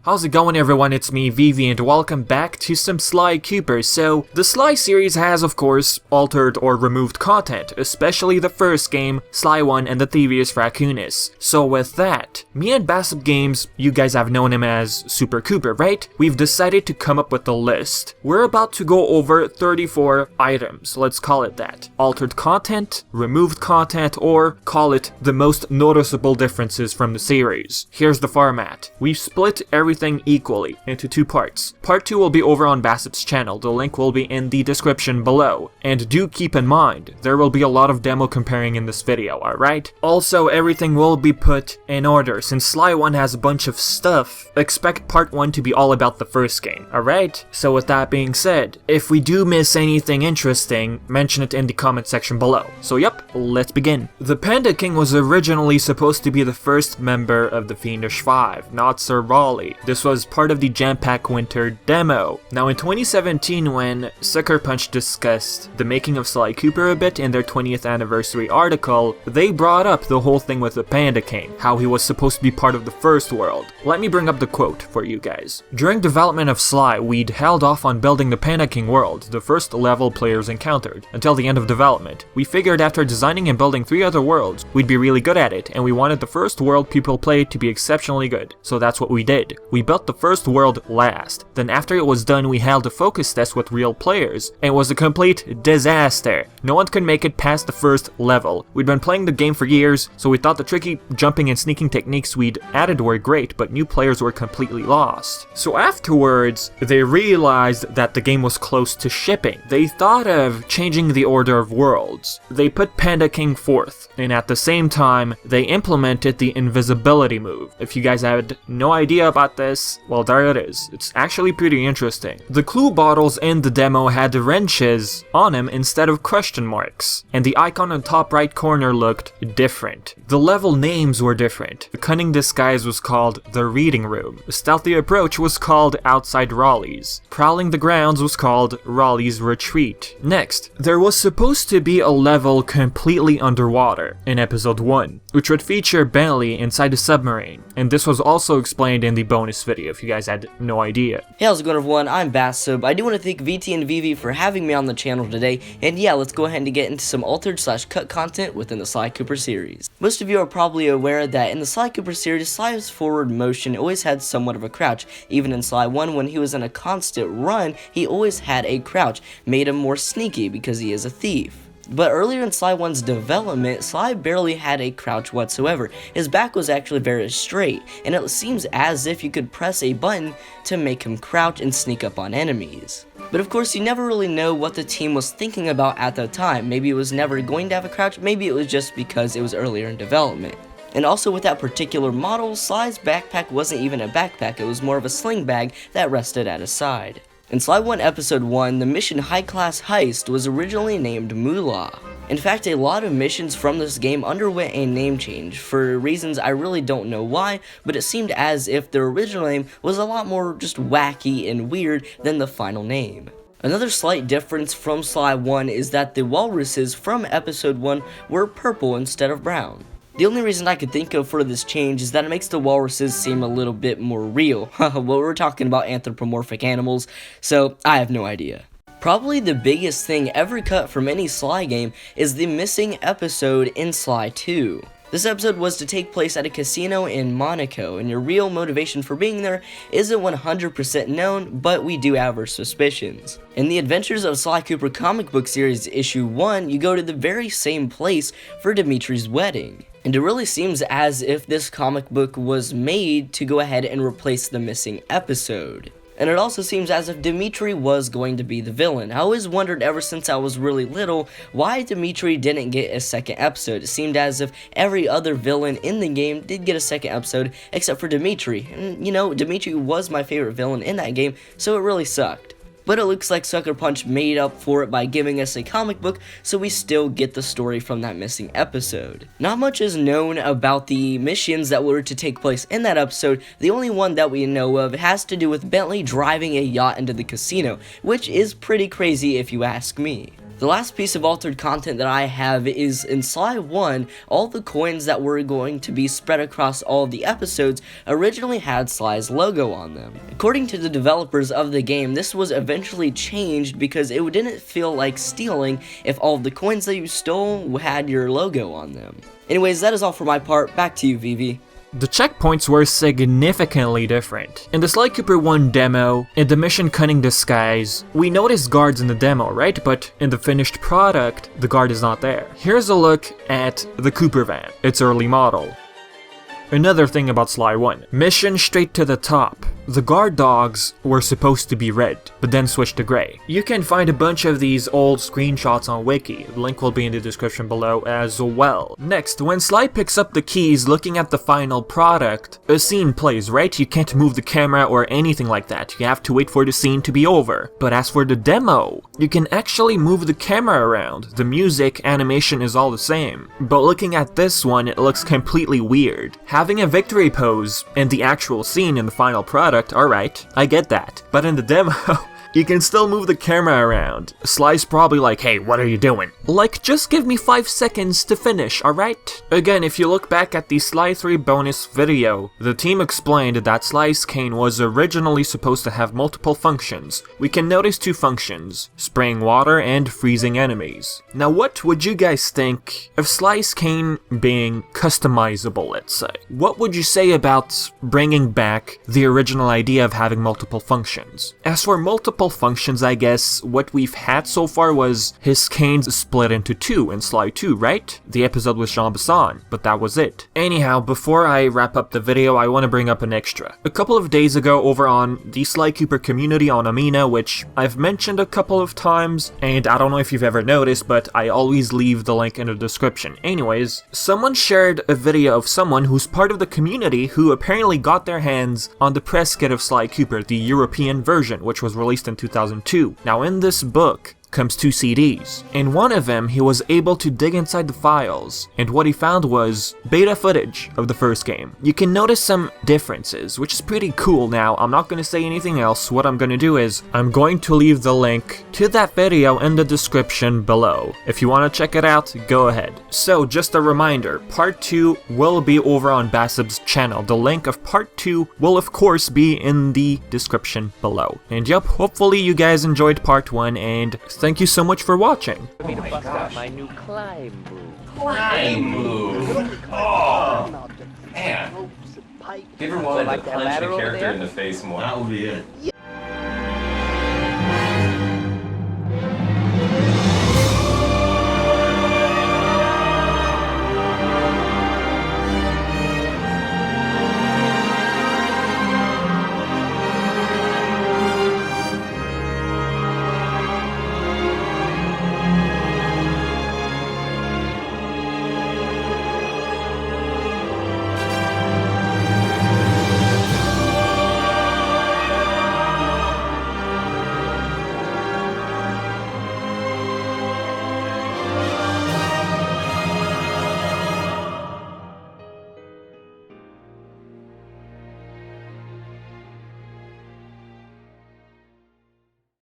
How's it going, everyone? It's me, Vivi, and welcome back to some Sly Cooper. So, the Sly series has, of course, altered or removed content, especially the first game, Sly 1 and the Thievius Raccoonus. So with that, me and Bassub Games, you guys have known him as Super Cooper, right? We've decided to come up with a list. We're about to go over 34 items, let's call it that. Altered content, removed content, or call it the most noticeable differences from the series. Here's the format. We've split everything equally into two parts. Part 2 will be over on Bassub's channel, the link will be in the description below. And do keep in mind, there will be a lot of demo comparing in this video, alright? Also, everything will be put in order. Since Sly 1 has a bunch of stuff, expect part 1 to be all about the first game, alright? So with that being said, if we do miss anything interesting, mention it in the comment section below. So yep, let's begin. The Panda King was originally supposed to be the first member of the Fiendish Five, not Sir Raleigh. This was part of the Jam Pack Winter demo. Now in 2017, when Sucker Punch discussed the making of Sly Cooper a bit in their 20th anniversary article, they brought up the whole thing with the Panda King, how he was supposed to be part of the first world. Let me bring up the quote for you guys. During development of Sly, we'd held off on building the Panda King world, the first level players encountered, until the end of development. We figured after designing and building 3 other worlds, we'd be really good at it, and we wanted the first world people played to be exceptionally good. So that's what we did. We built the first world last. Then after it was done, we held a focus test with real players, and it was a complete disaster. No one could make it past the first level. We'd been playing the game for years, so we thought the tricky jumping and sneaking techniques we'd added were great, but new players were completely lost. So afterwards, they realized that the game was close to shipping. They thought of changing the order of worlds. They put Panda King 4th, and at the same time, they implemented the invisibility move. If you guys had no idea about this, well, there it is. It's actually pretty interesting. The clue bottles in the demo had wrenches on them instead of question marks, and the icon on top right corner looked different. The level names were different. The cunning disguise was called the Reading Room. The stealthy approach was called Outside Raleigh's. Prowling the grounds was called Raleigh's Retreat. Next, there was supposed to be a level completely underwater in episode 1, which would feature Bentley inside a submarine, and this was also explained in the bonus video if you guys had no idea. Hey, how's it going, everyone? I'm Bassub. I do want to thank VTNVIVI for having me on the channel today, and yeah, let's go ahead and get into some altered/cut content within the Sly Cooper series. Most of you are probably aware that in the Sly Cooper series, Sly's forward motion always had somewhat of a crouch. Even in Sly 1, when he was in a constant run, he always had a crouch, made him more sneaky because he is a thief. But earlier in Sly 1's development, Sly barely had a crouch whatsoever. His back was actually very straight, and it seems as if you could press a button to make him crouch and sneak up on enemies. But of course, you never really know what the team was thinking about at the time. Maybe it was never going to have a crouch, maybe it was just because it was earlier in development. And also with that particular model, Sly's backpack wasn't even a backpack, it was more of a sling bag that rested at his side. In Sly 1 Episode 1, the mission High Class Heist was originally named Moolah. In fact, a lot of missions from this game underwent a name change, for reasons I really don't know why, but it seemed as if their original name was a lot more just wacky and weird than the final name. Another slight difference from Sly 1 is that the walruses from Episode 1 were purple instead of brown. The only reason I could think of for this change is that it makes the walruses seem a little bit more real. Well, we're talking about anthropomorphic animals, so I have no idea. Probably the biggest thing ever cut from any Sly game is the missing episode in Sly 2. This episode was to take place at a casino in Monaco, and your real motivation for being there isn't 100% known, but we do have our suspicions. In the Adventures of Sly Cooper comic book series issue 1, you go to the very same place for Dimitri's wedding. And it really seems as if this comic book was made to go ahead and replace the missing episode. And it also seems as if Dimitri was going to be the villain. I always wondered ever since I was really little why Dimitri didn't get a second episode. It seemed as if every other villain in the game did get a second episode except for Dimitri. And you know, Dimitri was my favorite villain in that game, so it really sucked. But it looks like Sucker Punch made up for it by giving us a comic book, so we still get the story from that missing episode. Not much is known about the missions that were to take place in that episode. The only one that we know of has to do with Bentley driving a yacht into the casino, which is pretty crazy if you ask me. The last piece of altered content that I have is in Sly 1, all the coins that were going to be spread across all of the episodes originally had Sly's logo on them. According to the developers of the game, this was eventually changed because it didn't feel like stealing if all of the coins that you stole had your logo on them. Anyways, that is all for my part. Back to you, Vivi. The checkpoints were significantly different. In the Sly Cooper 1 demo, in the mission Cunning Disguise, we noticed guards in the demo, right? But in the finished product, the guard is not there. Here's a look at the Cooper van, its early model. Another thing about Sly 1, mission straight to the top. The guard dogs were supposed to be red, but then switched to gray. You can find a bunch of these old screenshots on Wiki, the link will be in the description below as well. Next, when Sly picks up the keys looking at the final product, a scene plays, right? You can't move the camera or anything like that, you have to wait for the scene to be over. But as for the demo, you can actually move the camera around, the music, animation is all the same. But looking at this one, it looks completely weird. Having a victory pose and the actual scene in the final product, alright, I get that. But in the demo, you can still move the camera around. Sly's probably like, hey, what are you doing? Like, just give me 5 seconds to finish, alright? Again, if you look back at the Sly 3 bonus video, the team explained that Sly's cane was originally supposed to have multiple functions. We can notice 2 functions, spraying water and freezing enemies. Now what would you guys think of Sly's cane being customizable, let's say? What would you say about bringing back the original idea of having multiple functions? As for multiple functions, I guess what we've had so far was his canes split into 2 in Sly 2, right? The episode with Jean Bassan, but that was it. Anyhow, before I wrap up the video, I want to bring up an extra. A couple of days ago over on the Sly Cooper community on Amina, which I've mentioned a couple of times, and I don't know if you've ever noticed, but I always leave the link in the description. Anyways, someone shared a video of someone who's part of the community who apparently got their hands on the press kit of Sly Cooper, the European version, which was released in 2002. Now in this book comes 2 CDs. In one of them, he was able to dig inside the files, and what he found was beta footage of the first game. You can notice some differences, which is pretty cool. Now, I'm not going to say anything else. What I'm going to do is, I'm going to leave the link to that video in the description below. If you want to check it out, go ahead. So, just a reminder, part 2 will be over on Bassub's channel. The link of part 2 will of course be in the description below. And yep, hopefully you guys enjoyed part 1, and thank you so much for watching. Me to bust out my new climb move. Climb move! Oh! Man! You ever wanted to punch a character in the face more? That would be it.